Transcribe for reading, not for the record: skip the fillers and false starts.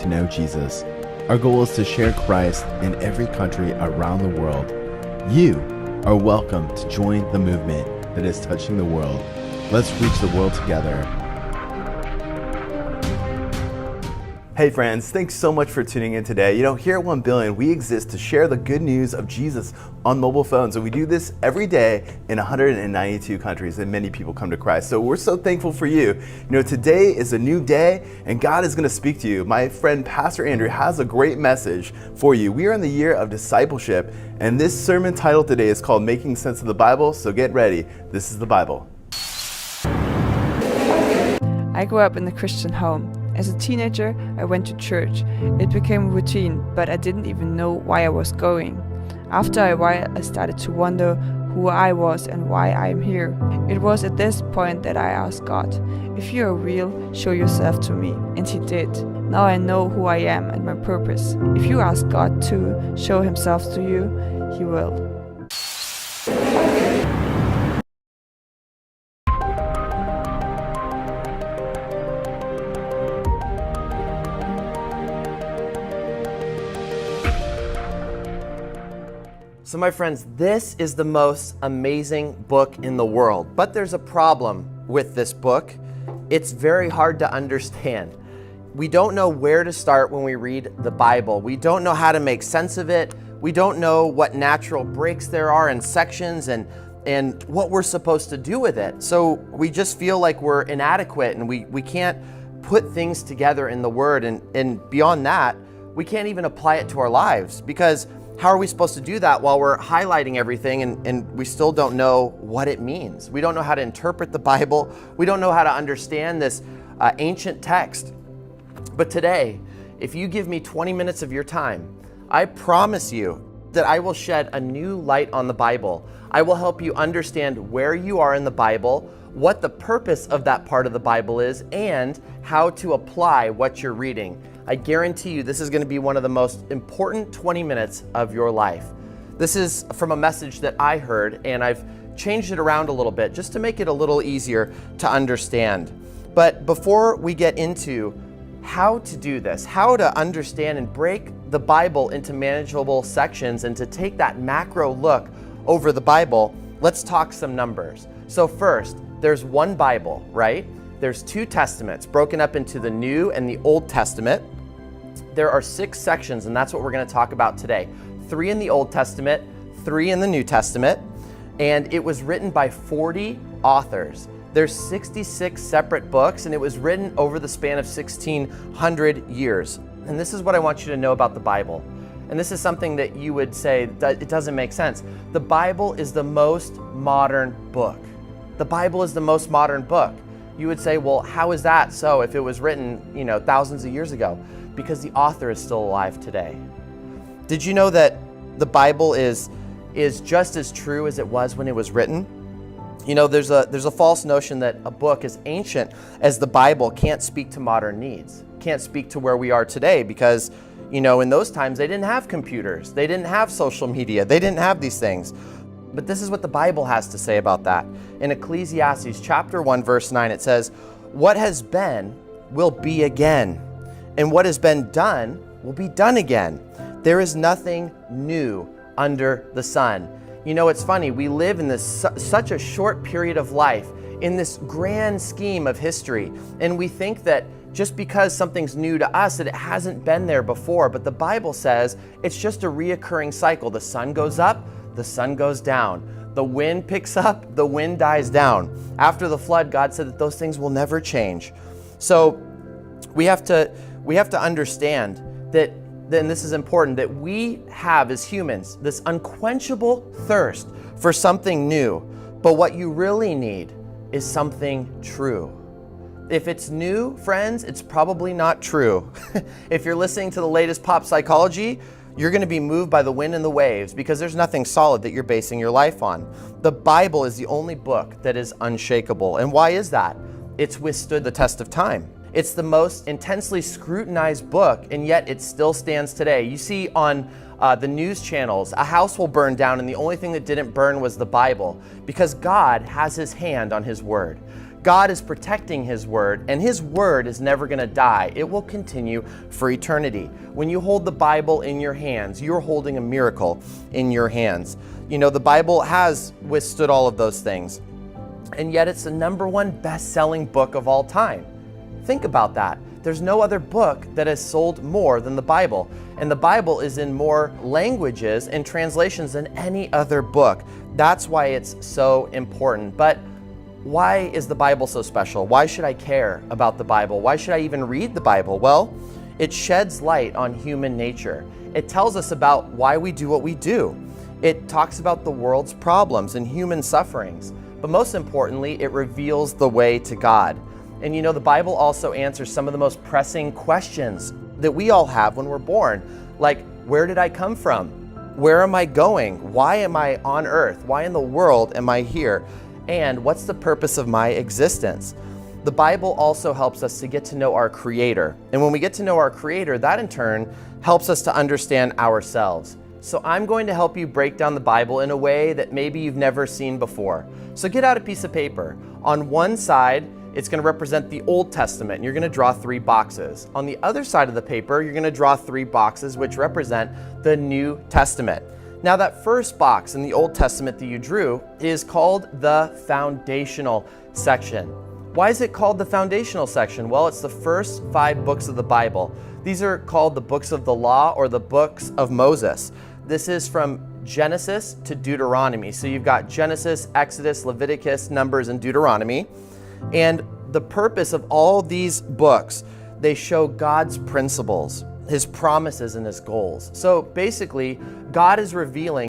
to know Jesus. Our goal is to share Christ in every country around the world. You are welcome to join the movement that is touching the world. Let's reach the world together. Hey friends, thanks so much for tuning in today. Here at 1 Billion, we exist to share the good news of Jesus on mobile phones. And we do this every day in 192 countries, and many people come to Christ. So we're so thankful for you. Today is a new day, and God is going to speak to you. My friend, Pastor Andrew, has a great message for you. We are in the year of discipleship, and this sermon title today is called Making Sense of the Bible. So get ready. This is the Bible. I grew up in a Christian home. As a teenager, I went to church. It became a routine, but I didn't even know why I was going. After a while, I started to wonder who I was and why I am here. It was at this point that I asked God, if you are real, show yourself to me. And He did. Now I know who I am and my purpose. If you ask God to show Himself to you, He will. So my friends, this is the most amazing book in the world, but there's a problem with this book. It's very hard to understand. We don't know where to start when we read the Bible. We don't know how to make sense of it. We don't know what natural breaks there are in sections and what we're supposed to do with it. So we just feel like we're inadequate and we can't put things together in the Word. And beyond that, we can't even apply it to our lives, because how are we supposed to do that while we're highlighting everything and we still don't know what it means? We don't know how to interpret the Bible. We don't know how to understand this ancient text. But today, if you give me 20 minutes of your time, I promise you that I will shed a new light on the Bible. I will help you understand where you are in the Bible, what the purpose of that part of the Bible is, and how to apply what you're reading. I guarantee you this is going to be one of the most important 20 minutes of your life. This is from a message that I heard, and I've changed it around a little bit just to make it a little easier to understand. But before we get into how to do this, how to understand and break the Bible into manageable sections and to take that macro look over the Bible, let's talk some numbers. So first, there's one Bible, right? There's two testaments broken up into the New and the Old Testament. There are 6 sections, and that's what we're going to talk about today. 3 in the Old Testament, 3 in the New Testament, and it was written by 40 authors. There's 66 separate books, and it was written over the span of 1,600 years. And this is what I want you to know about the Bible. And this is something that you would say that it doesn't make sense. The Bible is the most modern book. The Bible is the most modern book. You would say, well, how is that so if it was written, thousands of years ago? Because the author is still alive today. Did you know that the Bible is just as true as it was when it was written? There's a false notion that a book as ancient as the Bible can't speak to modern needs, can't speak to where we are today, because in those times they didn't have computers, they didn't have social media, they didn't have these things. But this is what the Bible has to say about that. In Ecclesiastes chapter 1, verse 9, it says, "What has been will be again, and what has been done will be done again. There is nothing new under the sun." It's funny, we live in this such a short period of life, in this grand scheme of history, and we think that just because something's new to us, that it hasn't been there before. But the Bible says it's just a reoccurring cycle. The sun goes up, the sun goes down. The wind picks up, the wind dies down. After the flood, God said that those things will never change. So we have to understand that, and this is important, that we have as humans this unquenchable thirst for something new. But what you really need is something true. If it's new, friends, it's probably not true. If you're listening to the latest pop psychology, you're going to be moved by the wind and the waves, because there's nothing solid that you're basing your life on. The Bible is the only book that is unshakable. And why is that? It's withstood the test of time. It's the most intensely scrutinized book, and yet it still stands today. You see on the news channels, a house will burn down, and the only thing that didn't burn was the Bible, because God has His hand on His word. God is protecting His Word, and His Word is never going to die. It will continue for eternity. When you hold the Bible in your hands, you're holding a miracle in your hands. You know, the Bible has withstood all of those things, and yet it's the #1 best-selling book of all time. Think about that. There's no other book that has sold more than the Bible. And the Bible is in more languages and translations than any other book. That's why it's so important. But why is the Bible so special? Why should I care about the Bible? Why should I even read the Bible? Well, it sheds light on human nature. It tells us about why we do what we do. It talks about the world's problems and human sufferings. But most importantly, it reveals the way to God. And you know, the Bible also answers some of the most pressing questions that we all have when we're born. Like, where did I come from? Where am I going? Why am I on earth? Why in the world am I here? And what's the purpose of my existence? The Bible also helps us to get to know our Creator. And when we get to know our Creator, that in turn helps us to understand ourselves. So I'm going to help you break down the Bible in a way that maybe you've never seen before. So get out a piece of paper. On one side, it's going to represent the Old Testament, and you're going to draw 3 boxes. On the other side of the paper, you're going to draw 3 boxes which represent the New Testament. Now, that first box in the Old Testament that you drew is called the foundational section. Why is it called the foundational section? Well, it's the first 5 books of the Bible. These are called the books of the law or the books of Moses. This is from Genesis to Deuteronomy. So you've got Genesis, Exodus, Leviticus, Numbers, and Deuteronomy. And the purpose of all these books, they show God's principles, His promises, and His goals. So basically, God is revealing